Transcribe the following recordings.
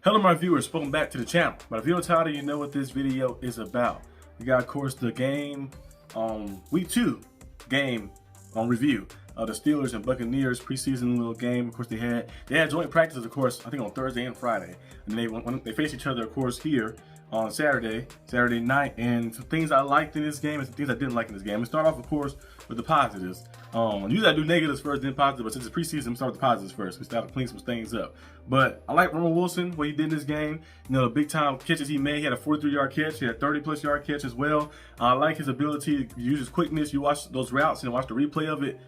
Hello my viewers, welcome back to the channel. By the video title, you know what this video is about. We got, of course, the game, week 2 game review of the Steelers and Buccaneers preseason little game. Of course, they had joint practices, of course, I think on Thursday and Friday. And when they faced each other, of course, here on Saturday night. And some things I liked in this game and some things I didn't like in this game. We start off, of course, with the positives. Usually I do negatives first, then positives, but since it's preseason, we start with the positives first. We start to clean some things up. But I like Russell Wilson, what he did in this game. You know, the big time catches he made. He had a 43-yard catch. He had a 30-plus yard catch as well. I like his ability to use his quickness. You watch those routes and watch the replay of it.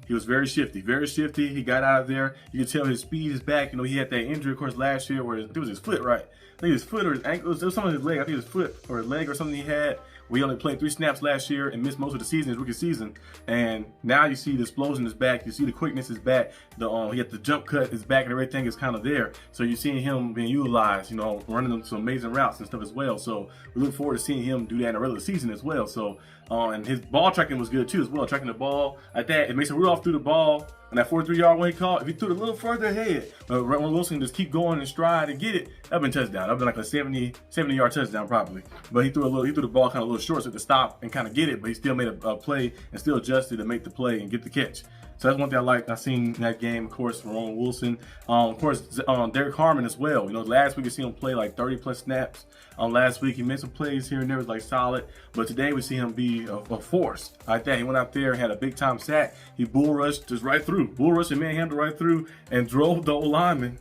He was very shifty, very shifty. He got out of there. You can tell his speed is back. You know, he had that injury, of course, last year where it was his foot, right? I think his foot or his ankle. It was some of his leg. I think his foot or his leg or something he had. We only played 3 snaps last year and missed most of the season, his rookie season. And now you see the explosion is back. You see the quickness is back. He had the jump cut is back and everything is kind of there. So you're seeing him being utilized, you know, running some amazing routes and stuff as well. So we look forward to seeing him do that in the regular season as well. So, and his ball tracking was good too as well. Tracking the ball like that. It makes Rudolph threw the ball. And that 43-yard one he caught, if he threw it a little further ahead, Russell Wilson just keep going in stride and get it, that'd been touchdown. That'd been like a 70-yard touchdown probably. But he threw the ball kind of a little short, so to stop and kind of get it, but he still made a play and still adjusted to make the play and get the catch. So that's one thing I like. I've seen in that game, of course, from Russell Wilson. Of course, Derek Harmon as well. You know, last week we see him play like 30-plus snaps. Last week he made some plays here and there, was like solid. But today we see him be a force like that. He went out there and had a big-time sack. He bull rushed just right through. Bull rushed and manhandled right through and drove the O-lineman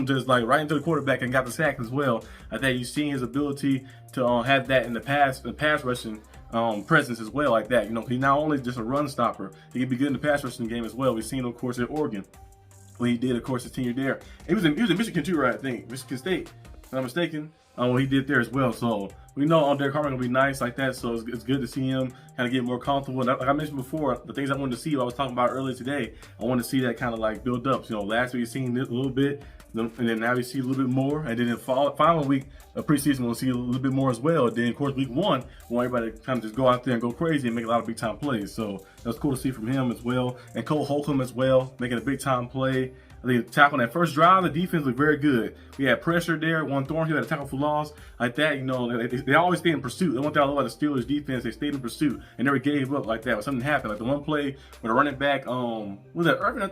just like right into the quarterback and got the sack as well. I think you've seen his ability to have that in the pass rushing presence as well, like that. You know, he's not only just a run stopper, he can be good in the pass rushing game as well. We've seen him, of course, at Oregon when he did, of course, his tenure there. He was in Michigan too, right? I think Michigan State, if I'm not mistaken. What he did there as well. So we know Derek Harmon gonna be nice like that. So it's good to see him kind of get more comfortable. And like I mentioned before, the things I wanted to see, I was talking about earlier today, I wanted to see that kind of like build up. You know, last week you seen it a little bit, and then now we see a little bit more, and then in final week of preseason we'll see a little bit more as well. And then of course week 1, we want everybody to kind of just go out there and go crazy and make a lot of big time plays. So that's cool to see from him as well, and Cole Holcomb as well, making a big time play. I think the tackle on that first drive, the defense looked very good. We had pressure there. One Thornhill had a tackle for loss like that. You know, they always stay in pursuit. The one thing I love about the Steelers defense, they stayed in pursuit and never gave up like that. When something happened, like the one play with a running back, was that Irvin?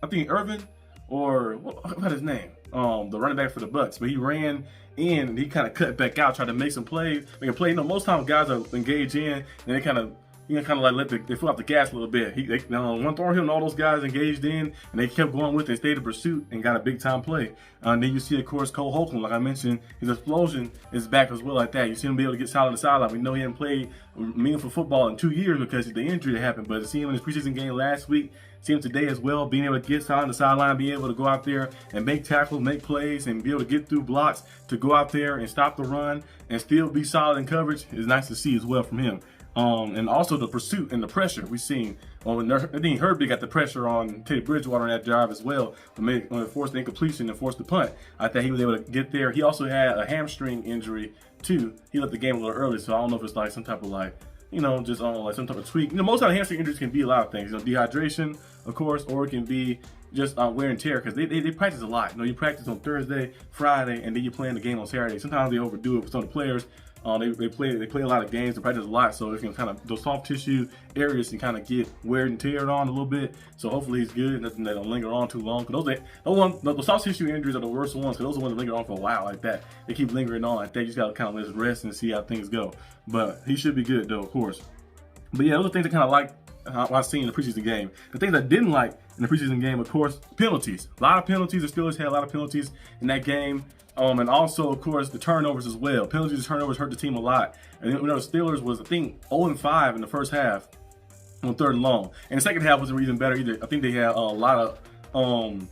I think Irvin, or what's his name? The running back for the Bucs. But he ran in and he kind of cut back out, tried to make some plays. Make a play. You know, most times guys are engaged in and they kind of, you know, kind of like they fill out the gas a little bit. One Thornhill and all those guys engaged in, and they kept going with it, and stayed in pursuit, and got a big time play. And then you see, of course, Cole Holcomb, like I mentioned, his explosion is back as well, like that. You see him be able to get solid on the sideline. We know he hadn't played meaningful football in 2 years because of the injury that happened. But to see him in his preseason game last week, see him today as well, being able to get solid on the sideline, being able to go out there and make tackles, make plays, and be able to get through blocks to go out there and stop the run and still be solid in coverage is nice to see as well from him. And also the pursuit and the pressure we've seen. I think Herbie got the pressure on Teddy Bridgewater on that drive as well, when it forced the incompletion and forced the punt. I think he was able to get there. He also had a hamstring injury too. He left the game a little early, so I don't know if it's like some type of like, you know, just like some type of tweak. You know, most of the hamstring injuries can be a lot of things. You know, dehydration, of course, or it can be just wear and tear because they practice a lot. You know, you practice on Thursday, Friday, and then you play in the game on Saturday. Sometimes they overdo it for some of the players. They play a lot of games, they practice a lot, so it can kind of, those soft tissue areas can kind of get wear and teared on a little bit. So hopefully he's good, nothing that'll linger on too long. Because those soft tissue injuries are the worst ones, because those are the ones that linger on for a while like that. They keep lingering on like that. You just gotta kind of let it rest and see how things go. But he should be good though, of course. But yeah, those are things I kind of like I've seen in the preseason game. The things I didn't like in the preseason game, of course, penalties. A lot of penalties. The Steelers had a lot of penalties in that game. And also, of course, the turnovers as well. Penalties and turnovers hurt the team a lot. And you know, the Steelers was, I think, 0-5 in the first half on 3rd and long. And the second half wasn't even better either. I think they had a lot of,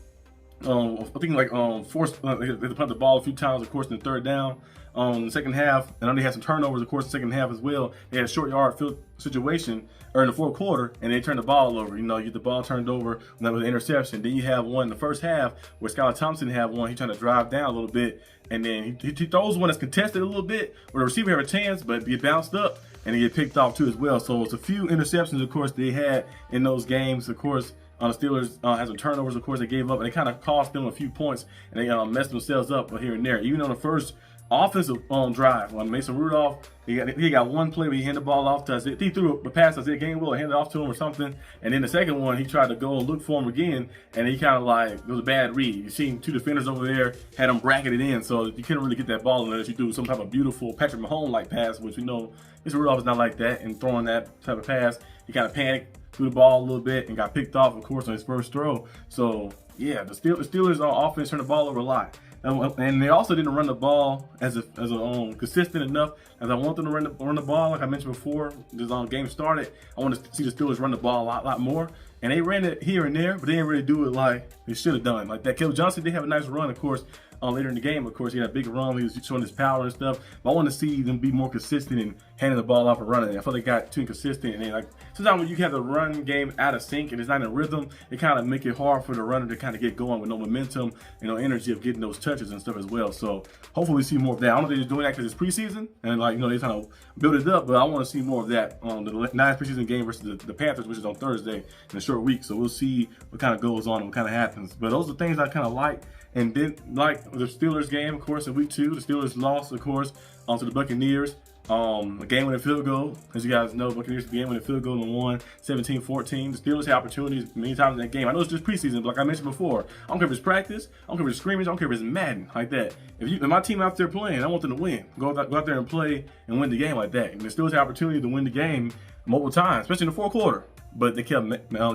I think like forced, they had to punt the ball a few times, of course, in the 3rd down. In the second half, and then they had some turnovers, of course, in the second half as well. They had a short yard field situation, or in the 4th quarter, and they turned the ball over. You know, you get the ball turned over, and that was an interception. Then you have one in the first half where Skylar Thompson had one. He trying to drive down a little bit, and then he throws one that's contested a little bit, where the receiver had a chance, but he bounced up, and he get picked off too as well. So it's a few interceptions, of course, they had in those games, of course, The Steelers had some turnovers, of course, they gave up, and it kind of cost them a few points, and they messed themselves up here and there. Even on the first offensive drive, when Mason Rudolph, he got one play where he handed the ball off to us. He threw a pass to Isaiah Gainwell, handed it off to him or something, and then the second one, he tried to go and look for him again, and he kind of like, it was a bad read. You seen two defenders over there, had him bracketed in, so you couldn't really get that ball unless you threw some type of beautiful Patrick Mahomes-like pass, which we know Mason Rudolph is not like that, and throwing that type of pass, he kind of panicked, threw the ball a little bit, and got picked off, of course, on his first throw. So, yeah, the Steelers on offense turned the ball over a lot. And they also didn't run the ball as consistent enough as I want them to run the ball. Like I mentioned before, this game started, I want to see the Steelers run the ball a lot more. And they ran it here and there, but they didn't really do it like they should have done. Like that, Caleb Johnson did have a nice run, of course, later in the game. Of course, he had a big run. He was showing his power and stuff. But I want to see them be more consistent in handing the ball off and running. I felt they got too inconsistent. And then, like, sometimes when you have the run game out of sync and it's not in rhythm, it kind of make it hard for the runner to kind of get going with no momentum and no energy of getting those touches and stuff as well. So hopefully we see more of that. I don't know if they're just doing that because it's preseason and, like, they're trying to build it up. But I want to see more of that on the ninth preseason game versus the Panthers, which is on Thursday in a short week. So we'll see what kind of goes on and what kind of happens. But those are things I kind of like. And then, like the Steelers game, of course, in week 2, the Steelers lost, of course, to the Buccaneers. A game-winning field goal. As you guys know, Buccaneers game-winning field goal and won 17-14. The Steelers had opportunities many times in that game. I know it's just preseason, but like I mentioned before, I don't care if it's practice, I don't care if it's scrimmage, I don't care if it's Madden, like that. If my team out there playing, I want them to win. Go out there and play and win the game like that. And the Steelers had opportunity to win the game multiple times, especially in the fourth quarter. But they kept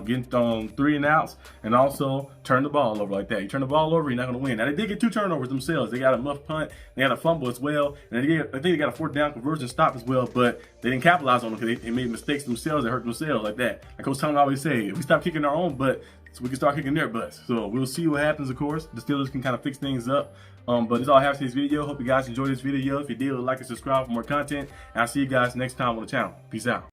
getting 3 and outs and also turn the ball over like that. You turn the ball over, you're not going to win. Now, they did get 2 turnovers themselves. They got a muff punt, they had a fumble as well, and I think they got a 4th down conversion stop as well, but they didn't capitalize on them because they made mistakes themselves that hurt themselves like that. Like Coach Tomlin always say, if we stop kicking our own butt, so we can start kicking their butts. So we'll see what happens, of course. The Steelers can kind of fix things up. But that's all I have for this video. Hope you guys enjoyed this video. If you did, like and subscribe for more content. And I'll see you guys next time on the channel. Peace out.